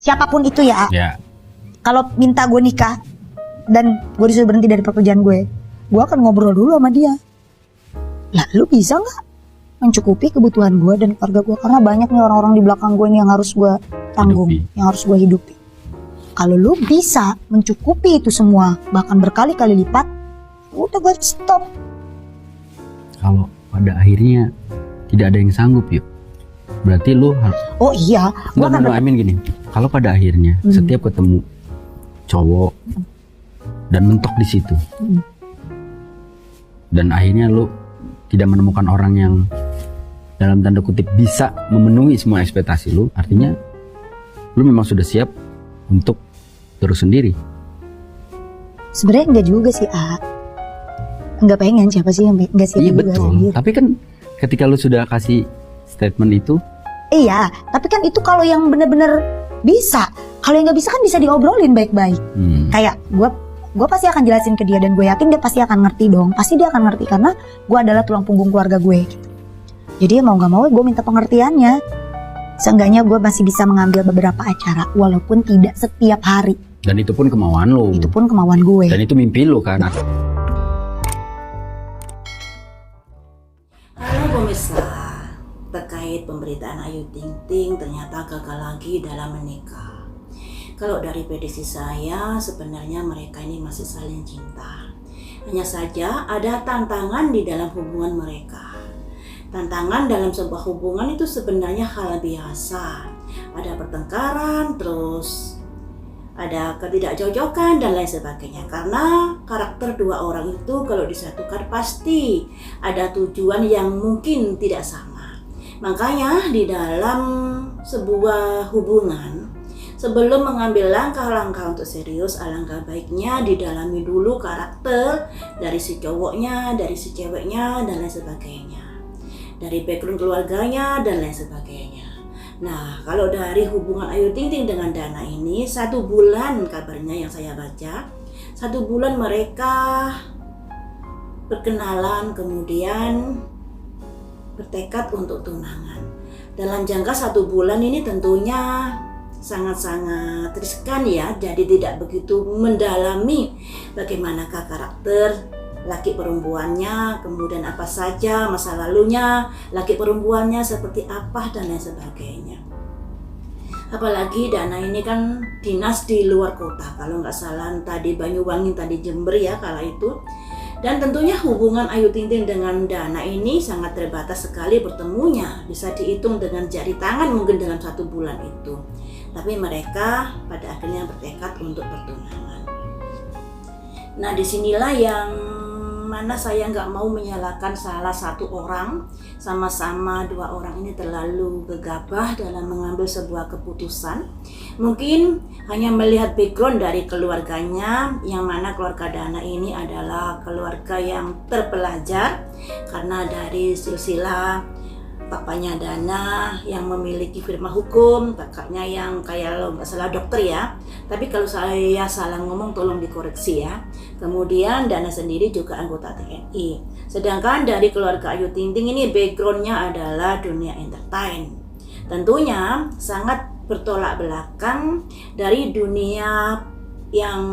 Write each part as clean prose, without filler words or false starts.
siapapun itu ya. Ya. Kalau minta gue nikah dan gue disuruh berhenti dari pekerjaan gue akan ngobrol dulu sama dia. Lah lu bisa nggak mencukupi kebutuhan gue dan keluarga gue, karena banyak nih orang-orang di belakang gue ini yang harus gue tanggung, yang harus gue hidupi. Kalau lu bisa mencukupi itu semua bahkan berkali-kali lipat, udah gue stop. Kalau pada akhirnya tidak ada yang sanggup yuk, berarti lu harus. Oh iya, gue akan I mean gini, kalau pada akhirnya setiap ketemu cowok dan mentok di situ, dan akhirnya lu tidak menemukan orang yang dalam tanda kutip bisa memenuhi semua ekspektasi lu, artinya lu memang sudah siap untuk terus sendiri. Sebenarnya enggak juga sih, enggak pengen, siapa sih yang enggak siap iya, juga betul. sendiri. Tapi kan ketika lu sudah kasih statement itu, iya, tapi kan itu kalau yang benar-benar bisa. Kalau yang nggak bisa kan bisa diobrolin baik-baik. Kayak gue pasti akan jelasin ke dia, dan gue yakin dia pasti akan ngerti dong. Pasti dia akan ngerti karena gue adalah tulang punggung keluarga gue gitu. Jadi mau nggak mau gue minta pengertiannya. Seenggaknya gue masih bisa mengambil beberapa acara walaupun tidak setiap hari. Dan itu pun kemauan lu. Itu pun kemauan gue. Dan itu mimpi lu kan. Halo pemirsa, terkait pemberitaan Ayu Ting Ting ternyata gagal lagi dalam menikah. Kalau dari prediksi saya, sebenarnya mereka ini masih saling cinta. Hanya saja ada tantangan di dalam hubungan mereka. Tantangan dalam sebuah hubungan itu sebenarnya hal biasa. Ada pertengkaran, terus ada ketidakcocokan dan lain sebagainya. Karena karakter dua orang itu kalau disatukan pasti ada tujuan yang mungkin tidak sama. Makanya di dalam sebuah hubungan, sebelum mengambil langkah-langkah untuk serius, alangkah baiknya didalami dulu karakter dari si cowoknya, dari si ceweknya, dan lain sebagainya. Dari background keluarganya, dan lain sebagainya. Nah, kalau dari hubungan Ayu Ting Ting dengan Dana ini, 1 bulan kabarnya yang saya baca. 1 bulan mereka berkenalan, kemudian bertekad untuk tunangan. Dalam jangka 1 bulan ini tentunya sangat-sangat riskan ya, jadi tidak begitu mendalami bagaimanakah karakter laki perempuannya, kemudian apa saja masa lalunya laki perempuannya seperti apa dan lain sebagainya. Apalagi Dana ini kan dinas di luar kota, kalau nggak salah tadi Banyuwangi, tadi Jember ya kala itu. Dan tentunya hubungan Ayu Ting Ting dengan Dana ini sangat terbatas sekali bertemunya, bisa dihitung dengan jari tangan mungkin dalam 1 bulan itu. Tapi mereka pada akhirnya bertekad untuk bertunangan. Nah, disinilah yang mana saya nggak mau menyalahkan salah satu orang. Sama-sama 2 orang ini terlalu gegabah dalam mengambil sebuah keputusan. Mungkin hanya melihat background dari keluarganya, yang mana keluarga Dana ini adalah keluarga yang terpelajar karena dari silsilah papanya Dana yang memiliki firma hukum, kakaknya yang kayak lo nggak salah dokter ya. Tapi kalau saya salah ngomong tolong dikoreksi ya. Kemudian Dana sendiri juga anggota TNI. Sedangkan dari keluarga Ayu Ting Ting ini backgroundnya adalah dunia entertain. Tentunya sangat bertolak belakang dari dunia yang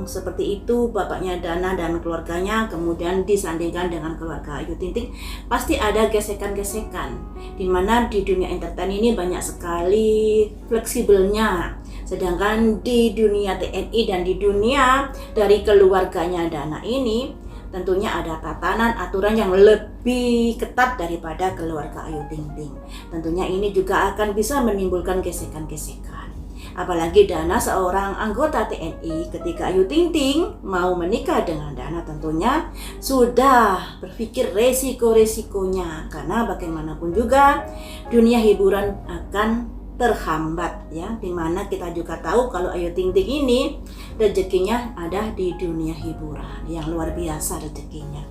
seperti itu bapaknya Dana dan keluarganya, kemudian disandingkan dengan keluarga Ayu Ting Ting, pasti ada gesekan-gesekan. Dimana di dunia entertain ini banyak sekali fleksibelnya, sedangkan di dunia TNI dan di dunia dari keluarganya Dana ini tentunya ada tatanan aturan yang lebih ketat daripada keluarga Ayu Ting Ting. Tentunya ini juga akan bisa menimbulkan gesekan-gesekan. Apalagi Dana seorang anggota TNI, ketika Ayu Ting Ting mau menikah dengan Dana tentunya sudah berpikir resiko-resikonya, karena bagaimanapun juga dunia hiburan akan terhambat ya, dimana kita juga tahu kalau Ayu Ting Ting ini rezekinya ada di dunia hiburan yang luar biasa rezekinya.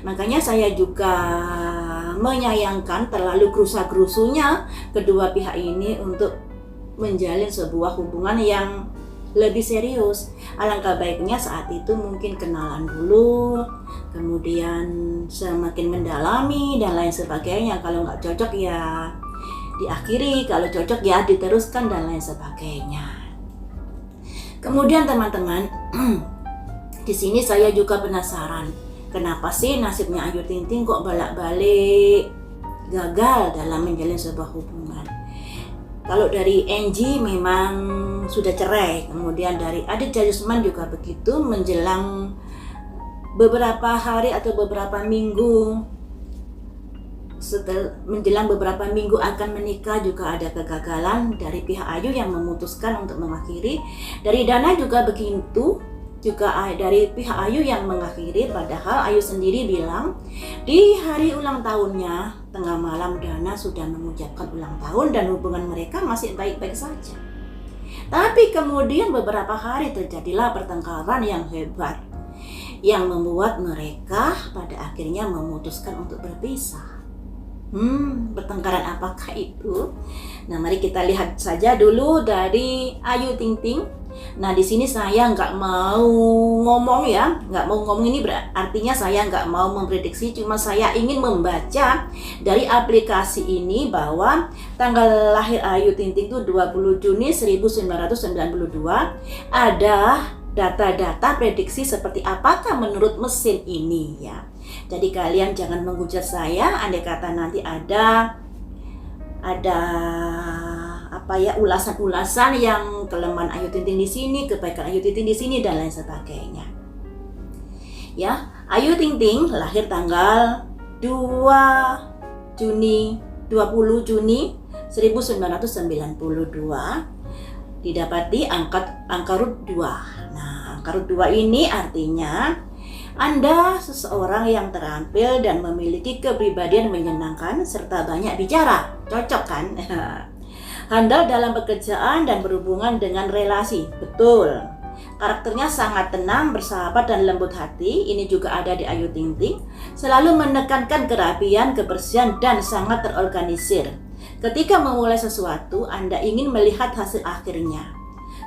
Makanya saya juga menyayangkan terlalu gerusa-gerusunya kedua pihak ini untuk menjalin sebuah hubungan yang lebih serius. Alangkah baiknya saat itu mungkin kenalan dulu, kemudian semakin mendalami dan lain sebagainya. Kalau nggak cocok ya diakhiri, kalau cocok ya diteruskan dan lain sebagainya. Kemudian teman-teman, di sini saya juga penasaran, kenapa sih nasibnya Ayu Ting Ting kok bolak-balik gagal dalam menjalin sebuah hubungan. Kalau dari Angie memang sudah cerai, kemudian dari Aditya Yusman juga begitu, menjelang beberapa hari atau beberapa minggu menjelang beberapa minggu akan menikah juga ada kegagalan dari pihak Ayu yang memutuskan untuk mengakhiri. Dari Dana juga begitu, juga dari pihak Ayu yang mengakhiri, padahal Ayu sendiri bilang di hari ulang tahunnya tengah malam Dana sudah mengucapkan ulang tahun dan hubungan mereka masih baik-baik saja. Tapi kemudian beberapa hari terjadilah pertengkaran yang hebat yang membuat mereka pada akhirnya memutuskan untuk berpisah. Pertengkaran apakah itu? Nah, mari kita lihat saja dulu dari Ayu Ting Ting. Nah, di sini saya nggak mau ngomong ya, nggak mau ngomong ini artinya saya nggak mau memprediksi, cuma saya ingin membaca dari aplikasi ini bahwa tanggal lahir Ayu Ting Ting itu 20 Juni 1992. Ada data-data prediksi seperti apakah menurut mesin ini ya. Jadi kalian jangan menghujat saya, andai kata nanti ada ulasan-ulasan yang kelemahan Ayu Ting Ting di sini, kebaikan Ayu Ting Ting di sini dan lain sebagainya. Ya, Ayu Ting Ting lahir tanggal 20 Juni 1992, didapati angka root 2. Nah, angka root 2 ini artinya Anda seseorang yang terampil dan memiliki kepribadian menyenangkan serta banyak bicara. Cocok kan? Handal dalam pekerjaan dan berhubungan dengan relasi. Betul. Karakternya sangat tenang, bersahabat dan lembut hati. Ini juga ada di Ayu Ting Ting. Selalu menekankan kerapian, kebersihan dan sangat terorganisir. Ketika memulai sesuatu, Anda ingin melihat hasil akhirnya.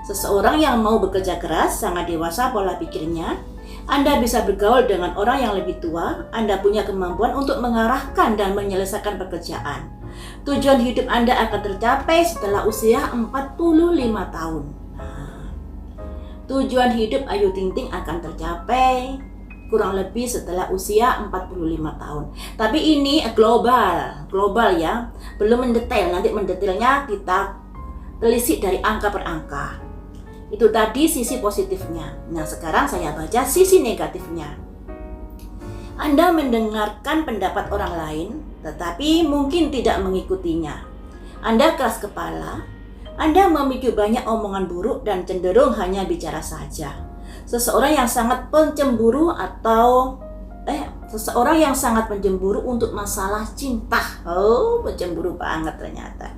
Seseorang yang mau bekerja keras, sangat dewasa pola pikirnya. Anda bisa bergaul dengan orang yang lebih tua. Anda punya kemampuan untuk mengarahkan dan menyelesaikan pekerjaan. Tujuan hidup Anda akan tercapai setelah usia 45 tahun. Nah, tujuan hidup Ayu Ting Ting akan tercapai kurang lebih setelah usia 45 tahun. Tapi ini global ya. Belum mendetail, nanti mendetailnya kita telisik dari angka per angka. Itu tadi sisi positifnya. Nah, sekarang saya baca sisi negatifnya. Anda mendengarkan pendapat orang lain, tetapi mungkin tidak mengikutinya. Anda keras kepala. Anda memikir banyak omongan buruk dan cenderung hanya bicara saja. Seseorang yang sangat pencemburu untuk masalah cinta. Oh, pencemburu banget ternyata.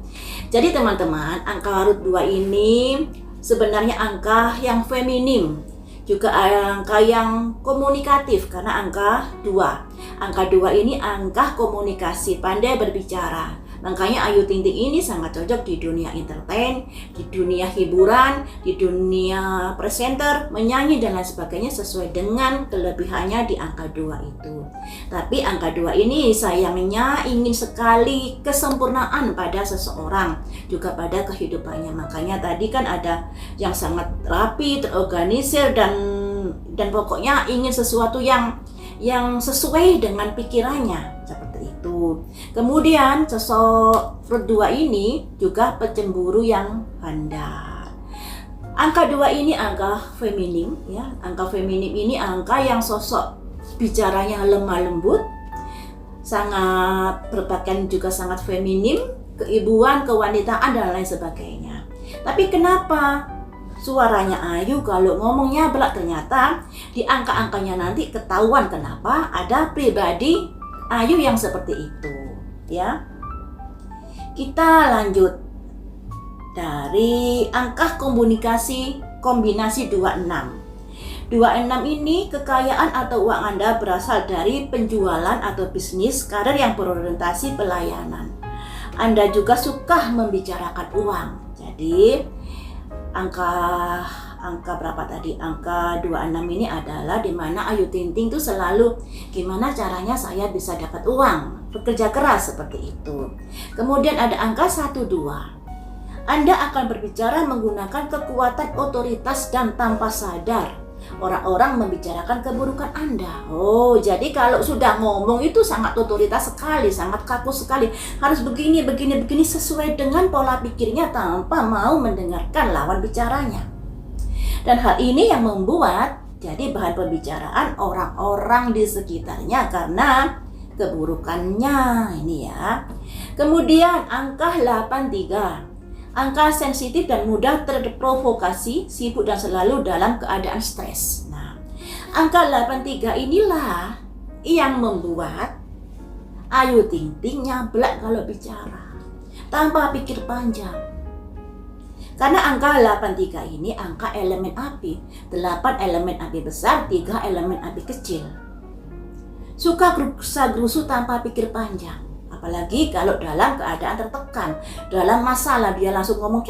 Jadi teman-teman, angka root 2 ini sebenarnya angka yang feminim, juga angka yang komunikatif karena angka 2. Angka 2 ini angka komunikasi, pandai berbicara. Makanya Ayu Ting Ting ini sangat cocok di dunia entertain, di dunia hiburan, di dunia presenter, menyanyi dan lain sebagainya sesuai dengan kelebihannya di angka 2 itu. Tapi angka 2 ini sayangnya ingin sekali kesempurnaan pada seseorang, juga pada kehidupannya. Makanya tadi kan ada yang sangat rapi, terorganisir dan pokoknya ingin sesuatu yang sesuai dengan pikirannya, seperti itu. Kemudian sosok root 2 ini juga pencemburu yang handal. Angka 2 ini angka feminim ya. Angka feminim ini angka yang sosok bicaranya lemah lembut, sangat berpakaian juga sangat feminim, keibuan, kewanitaan dan lain sebagainya. Tapi kenapa suaranya Ayu kalau ngomongnya belak, ternyata di angka-angkanya nanti ketahuan kenapa ada pribadi Ayu yang seperti itu ya. Kita lanjut dari angka kombinasi 26. 26 ini kekayaan atau uang Anda berasal dari penjualan atau bisnis karir yang berorientasi pelayanan. Anda juga suka membicarakan uang. Jadi angka angka berapa tadi? Angka 26 ini adalah dimana Ayu Ting Ting tuh selalu gimana caranya saya bisa dapat uang, bekerja keras seperti itu. Kemudian ada angka 12. Anda akan berbicara menggunakan kekuatan otoritas dan tanpa sadar orang-orang membicarakan keburukan Anda. Oh, jadi kalau sudah ngomong itu sangat otoritas sekali, sangat kaku sekali. Harus begini sesuai dengan pola pikirnya tanpa mau mendengarkan lawan bicaranya. Dan hal ini yang membuat jadi bahan pembicaraan orang-orang di sekitarnya karena keburukannya ini ya. Kemudian angka 83. Angka sensitif dan mudah terprovokasi, sibuk dan selalu dalam keadaan stres. Nah, angka 83 inilah yang membuat Ayu Ting Ting nyablak kalau bicara, tanpa pikir panjang. Karena angka 83 ini angka elemen api, 8 elemen api besar, 3 elemen api kecil. Suka gerusa-gerusu tanpa pikir panjang. Apalagi kalau dalam keadaan tertekan, dalam masalah dia langsung ngomong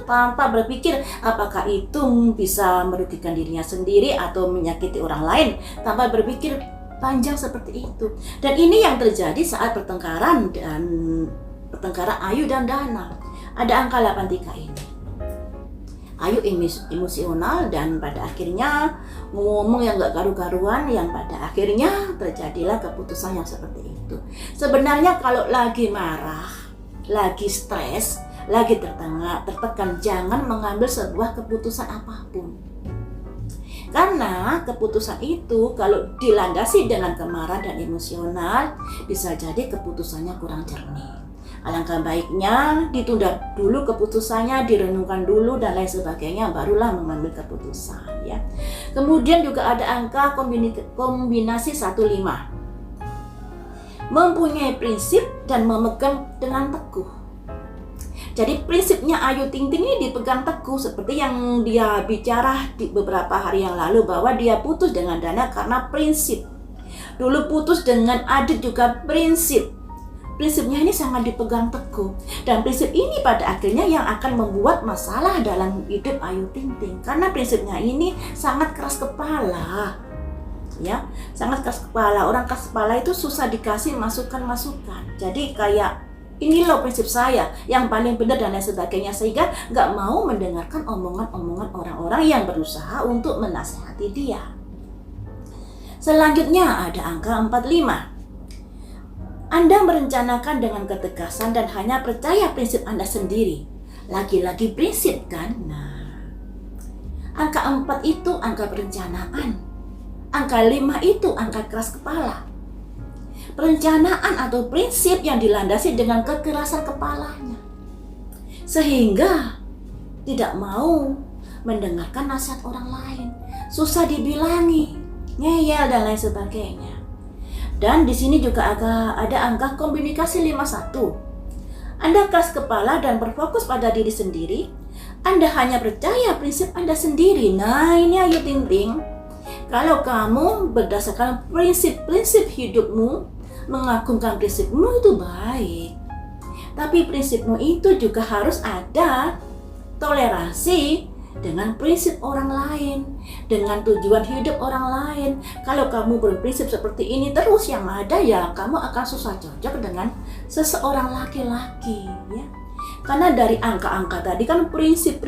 tanpa berpikir apakah itu bisa merugikan dirinya sendiri atau menyakiti orang lain, tanpa berpikir panjang seperti itu. Dan ini yang terjadi saat pertengkaran Ayu dan Dana. Ada angka 83 ini. Ayu emosional dan pada akhirnya ngomong yang gak karu-karuan, yang pada akhirnya terjadilah keputusan yang seperti itu. Sebenarnya kalau lagi marah, lagi stres, lagi tertekan, jangan mengambil sebuah keputusan apapun. Karena keputusan itu kalau dilandasi dengan kemarahan dan emosional, bisa jadi keputusannya kurang jernih. Alangkah baiknya ditunda dulu keputusannya, direnungkan dulu dan lain sebagainya, barulah mengambil keputusan ya. Kemudian juga ada angka kombinasi 15. Mempunyai prinsip dan memegang dengan teguh. Jadi prinsipnya Ayu Ting Ting ini dipegang teguh, seperti yang dia bicara di beberapa hari yang lalu bahwa dia putus dengan Dana karena prinsip. Dulu putus dengan Adit juga prinsip. Prinsipnya ini sangat dipegang teguh, dan prinsip ini pada akhirnya yang akan membuat masalah dalam hidup Ayu Ting Ting, karena prinsipnya ini sangat keras kepala ya, sangat keras kepala. Orang keras kepala itu susah dikasih masukan-masukan, jadi kayak ini loh prinsip saya yang paling benar dan lain sebagainya, sehingga nggak mau mendengarkan omongan-omongan orang-orang yang berusaha untuk menasihati dia. Selanjutnya ada angka 45. Anda merencanakan dengan ketegasan dan hanya percaya prinsip Anda sendiri. Lagi-lagi prinsip kan? Nah, angka 4 itu angka perencanaan. Angka 5 itu angka keras kepala. Perencanaan atau prinsip yang dilandasi dengan kekerasan kepalanya. Sehingga tidak mau mendengarkan nasihat orang lain. Susah dibilangi, ngeyel dan lain sebagainya. Dan di sini juga ada angka komunikasi 51. Anda keras kepala dan berfokus pada diri sendiri. Anda hanya percaya prinsip Anda sendiri. Nah, ini Ayu Ting Ting. Kalau kamu berdasarkan prinsip-prinsip hidupmu, mengagungkan prinsipmu itu baik. Tapi prinsipmu itu juga harus ada toleransi dengan prinsip orang lain, dengan tujuan hidup orang lain. Kalau kamu berprinsip seperti ini terus, yang ada ya kamu akan susah cocok dengan seseorang laki-laki ya. Karena dari angka-angka tadi kan prinsip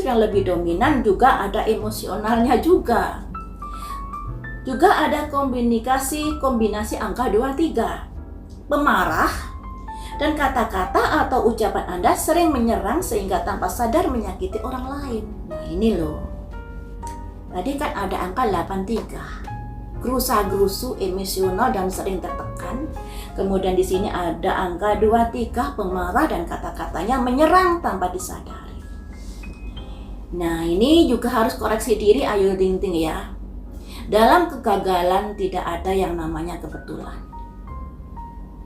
yang lebih dominan, juga ada emosionalnya juga. Juga ada kombinasi angka 23. Pemarah dan kata-kata atau ucapan Anda sering menyerang sehingga tanpa sadar menyakiti orang lain. Nah ini loh. Tadi kan ada angka 83. Gerusa-gerusu, emosional dan sering tertekan. Kemudian di sini ada angka 23, pemarah dan kata-katanya menyerang tanpa disadari. Nah ini juga harus koreksi diri Ayu Ting Ting ya. Dalam kegagalan tidak ada yang namanya kebetulan.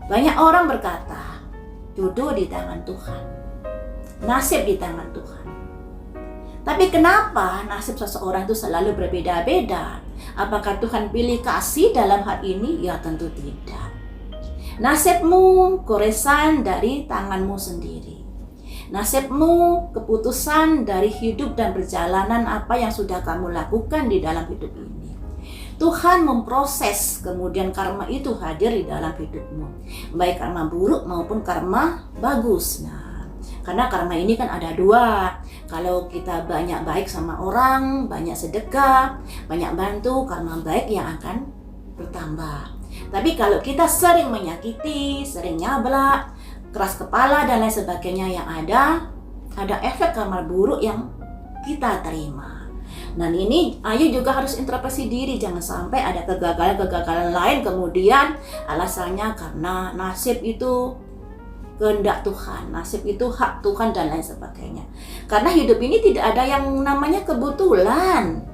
Banyak orang berkata, jodoh di tangan Tuhan, nasib di tangan Tuhan. Tapi kenapa nasib seseorang itu selalu berbeda-beda? Apakah Tuhan pilih kasih dalam hal ini? Ya tentu tidak. Nasibmu goresan dari tanganmu sendiri. nasibmu, keputusan dari hidup dan perjalanan apa yang sudah kamu lakukan di dalam hidup ini. Tuhan memproses, kemudian karma itu hadir di dalam hidupmu, baik karma buruk maupun karma bagus. Nah, karena karma ini kan ada dua. Kalau kita banyak baik sama orang, banyak sedekah, banyak bantu, karma baik yang akan bertambah. Tapi kalau kita sering menyakiti, sering nyablak, keras kepala dan lain sebagainya, yang ada efek karma buruk yang kita terima. Dan ini Ayu juga harus introspeksi diri, jangan sampai ada kegagalan-kegagalan lain kemudian alasannya karena nasib itu kehendak Tuhan, nasib itu hak Tuhan dan lain sebagainya. Karena hidup ini tidak ada yang namanya kebetulan.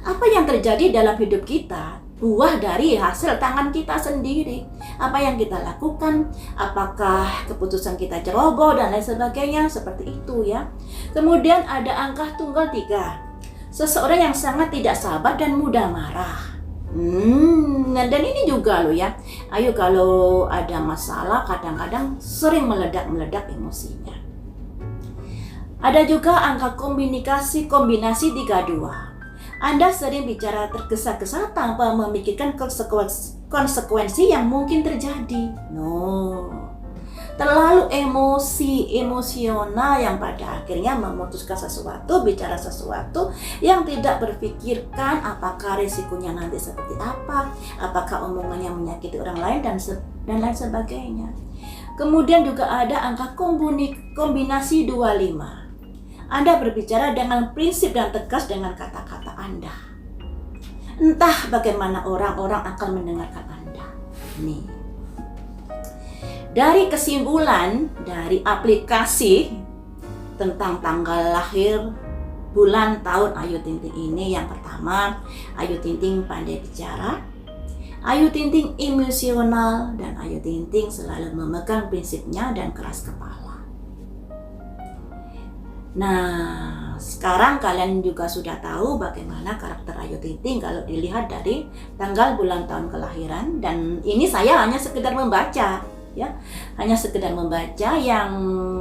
Apa yang terjadi dalam hidup kita buah dari hasil tangan kita sendiri. Apa yang kita lakukan, apakah keputusan kita ceroboh dan lain sebagainya, seperti itu ya. Kemudian ada angka tunggal 3. Seseorang yang sangat tidak sabar dan mudah marah. Dan ini juga loh ya, Ayu kalau ada masalah kadang-kadang sering meledak-meledak emosinya. Ada juga angka kombinasi 32. Anda sering bicara tergesa-gesa tanpa memikirkan konsekuensi yang mungkin terjadi. Terlalu emosional yang pada akhirnya memutuskan sesuatu, bicara sesuatu yang tidak berpikirkan apakah risikonya nanti seperti apa, apakah omongannya menyakiti orang lain dan lain sebagainya. Kemudian juga ada angka kombinasi 25. Anda berbicara dengan prinsip dan tegas dengan kata-kata Anda. Entah bagaimana orang-orang akan mendengarkan Anda. Nih. Dari kesimpulan dari aplikasi tentang tanggal lahir, bulan, tahun Ayu Ting Ting ini, yang pertama, Ayu Ting Ting pandai bicara, Ayu Ting Ting emosional, dan Ayu Ting Ting selalu memegang prinsipnya dan keras kepala. Nah, sekarang kalian juga sudah tahu bagaimana karakter Ayu Ting Ting kalau dilihat dari tanggal, bulan, tahun kelahiran. Dan ini saya hanya sekedar membaca, ya, hanya sekedar membaca yang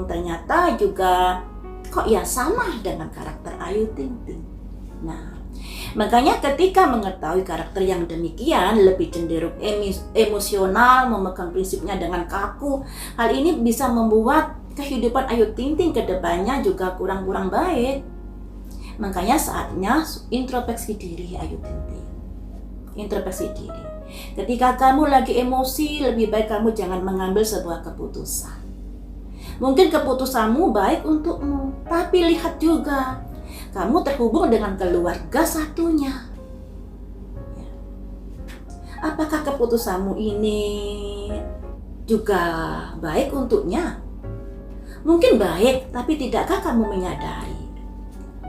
ternyata juga kok ya sama dengan karakter Ayu Ting Ting. Nah, makanya ketika mengetahui karakter yang demikian, lebih cenderung emosional, memegang prinsipnya dengan kaku, hal ini bisa membuat kehidupan Ayu Ting Ting ke depannya juga kurang-kurang baik. Makanya saatnya introspeksi diri Ayu Ting Ting. Introspeksi diri. Ketika kamu lagi emosi, lebih baik kamu jangan mengambil sebuah keputusan. Mungkin keputusanmu baik untukmu, tapi lihat juga kamu terhubung dengan keluarga satunya. Apakah keputusanmu ini juga baik untuknya? Mungkin baik, tapi tidakkah kamu menyadari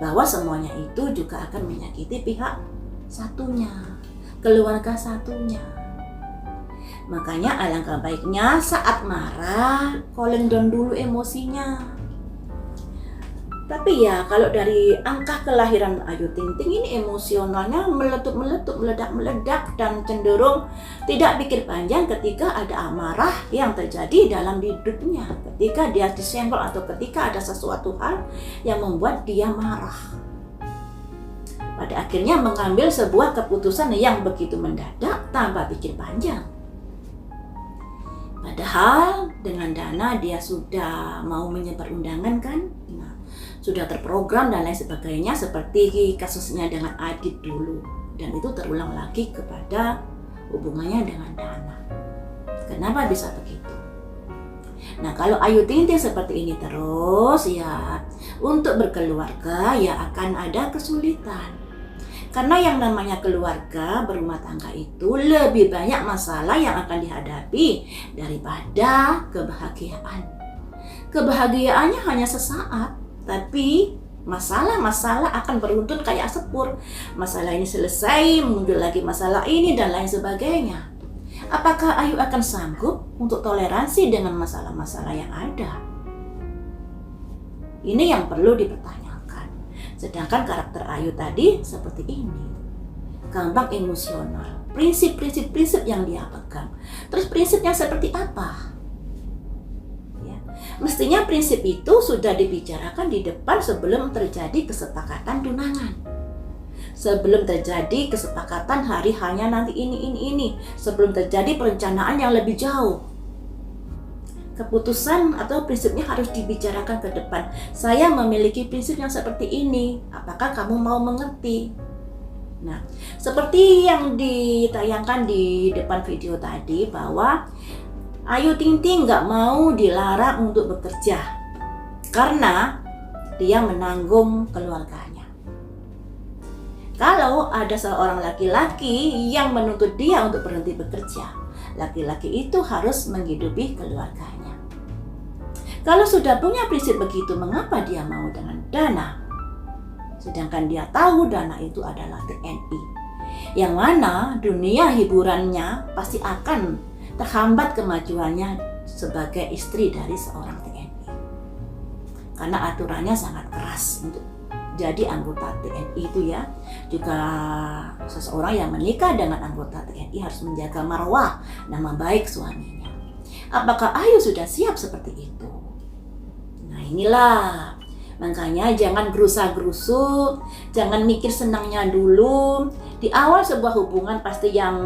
bahwa semuanya itu juga akan menyakiti pihak satunya, keluarga satunya. Makanya alangkah baiknya saat marah, calm down dulu emosinya. Tapi ya kalau dari angka kelahiran Ayu Ting Ting ini emosionalnya meletup-meletup, meledak-meledak, dan cenderung tidak pikir panjang ketika ada amarah yang terjadi dalam hidupnya, ketika dia disenggol atau ketika ada sesuatu hal yang membuat dia marah. Pada akhirnya mengambil sebuah keputusan yang begitu mendadak tanpa pikir panjang. Padahal dengan dana dia sudah mau menyebar undangan kan, nah, sudah terprogram dan lain sebagainya, seperti kasusnya dengan Adit dulu. Dan itu terulang lagi kepada hubungannya dengan dana. Kenapa bisa begitu? Nah, kalau Ayu Ting Ting seperti ini terus, ya untuk berkeluarga ya akan ada kesulitan. Karena yang namanya keluarga, berumah tangga itu lebih banyak masalah yang akan dihadapi daripada kebahagiaan. Kebahagiaannya hanya sesaat, tapi masalah-masalah akan beruntun kayak sepur. Masalah ini selesai, muncul lagi masalah ini dan lain sebagainya. Apakah Ayu akan sanggup untuk toleransi dengan masalah-masalah yang ada? Ini yang perlu dipertanyakan. Sedangkan karakter Ayu tadi seperti ini, gampang emosional, prinsip yang dia pegang. Terus prinsipnya seperti apa? Ya. Mestinya prinsip itu sudah dibicarakan di depan sebelum terjadi kesepakatan tunangan. Sebelum terjadi kesepakatan hari hanya nanti ini. Sebelum terjadi perencanaan yang lebih jauh. Keputusan atau prinsipnya harus dibicarakan ke depan. Saya memiliki prinsip yang seperti ini. Apakah kamu mau mengerti? Nah, seperti yang ditayangkan di depan video tadi bahwa Ayu Ting Ting nggak mau dilarang untuk bekerja karena dia menanggung keluarganya. Kalau ada seorang laki-laki yang menuntut dia untuk berhenti bekerja, laki-laki itu harus menghidupi keluarganya. Kalau sudah punya prinsip begitu, mengapa dia mau dengan dana? Sedangkan dia tahu dana itu adalah TNI. Yang mana dunia hiburannya pasti akan terhambat kemajuannya sebagai istri dari seorang TNI. Karena aturannya sangat keras untuk jadi anggota TNI itu ya. Juga seseorang yang menikah dengan anggota TNI harus menjaga marwah, nama baik suaminya. Apakah Ayu sudah siap seperti itu? Nah inilah, makanya jangan gerusa-gerusu, jangan mikir senangnya dulu. Di awal sebuah hubungan pasti yang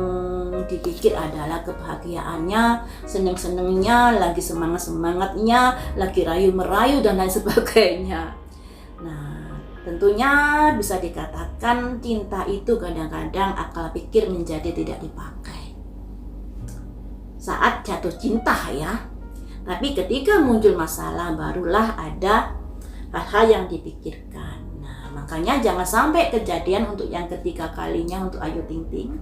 dipikir adalah kebahagiaannya, seneng-senengnya, lagi semangat-semangatnya, lagi rayu-merayu dan lain sebagainya. Nah, tentunya bisa dikatakan cinta itu kadang-kadang akal pikir menjadi tidak dipakai. Saat jatuh cinta ya, tapi ketika muncul masalah barulah ada hal-hal yang dipikirkan. Nah, makanya jangan sampai kejadian untuk yang ketiga kalinya untuk Ayu Ting Ting.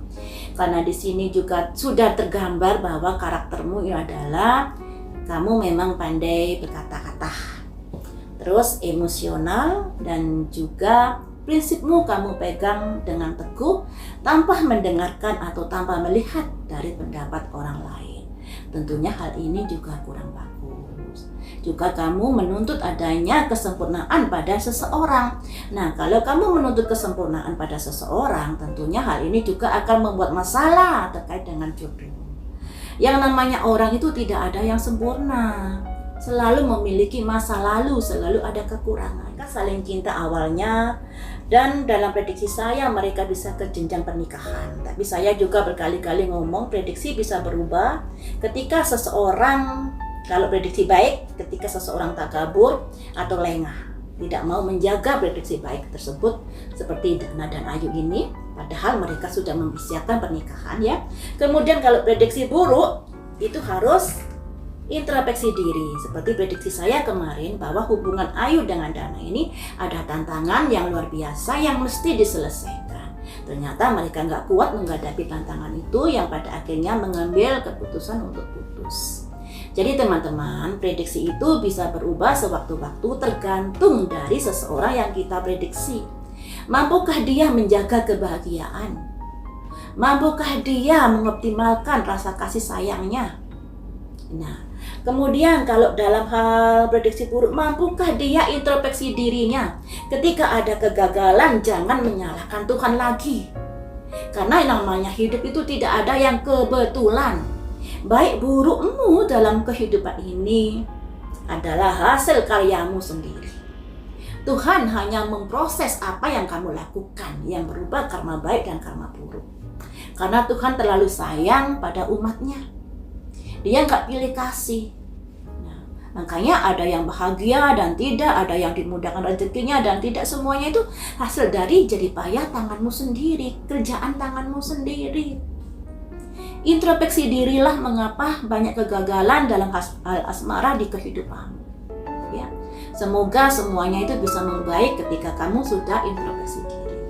Karena di sini juga sudah tergambar bahwa karaktermu ini adalah kamu memang pandai berkata-kata. Terus emosional dan juga prinsipmu kamu pegang dengan teguh tanpa mendengarkan atau tanpa melihat dari pendapat orang lain. Tentunya hal ini juga kurang bagus. Juga kamu menuntut adanya kesempurnaan pada seseorang. Nah, kalau kamu menuntut kesempurnaan pada seseorang, tentunya hal ini juga akan membuat masalah terkait dengan jodoh. Yang namanya orang itu tidak ada yang sempurna. Selalu memiliki masa lalu, selalu ada kekurangan. Mereka saling cinta awalnya, dan dalam prediksi saya mereka bisa ke jenjang pernikahan. Tapi saya juga berkali-kali ngomong prediksi bisa berubah ketika seseorang, kalau prediksi baik, ketika seseorang takabur atau lengah, tidak mau menjaga prediksi baik tersebut, seperti Dana dan Ayu ini, padahal mereka sudah mempersiapkan pernikahan ya. Kemudian kalau prediksi buruk, itu harus introspeksi diri, seperti prediksi saya kemarin bahwa hubungan Ayu dengan Dana ini ada tantangan yang luar biasa yang mesti diselesaikan. Ternyata mereka nggak kuat menghadapi tantangan itu yang pada akhirnya mengambil keputusan untuk putus. Jadi teman-teman, prediksi itu bisa berubah sewaktu-waktu tergantung dari seseorang yang kita prediksi. Mampukah dia menjaga kebahagiaan? Mampukah dia mengoptimalkan rasa kasih sayangnya? Nah, kemudian kalau dalam hal prediksi buruk, mampukah dia introspeksi dirinya? Ketika ada kegagalan, jangan menyalahkan Tuhan lagi. Karena yang namanya hidup itu tidak ada yang kebetulan. Baik burukmu dalam kehidupan ini adalah hasil karyamu sendiri. Tuhan hanya memproses apa yang kamu lakukan, yang berubah karma baik dan karma buruk. Karena Tuhan terlalu sayang pada umatnya. Dia nggak pilih kasih. Nah, makanya ada yang bahagia dan tidak, ada yang dimudahkan rezekinya dan tidak, semuanya itu hasil dari jerih payah tanganmu sendiri, kerjaan tanganmu sendiri. Introspeksi dirilah mengapa banyak kegagalan dalam hal asmara di kehidupanmu. Ya, semoga semuanya itu bisa membaik ketika kamu sudah introspeksi diri.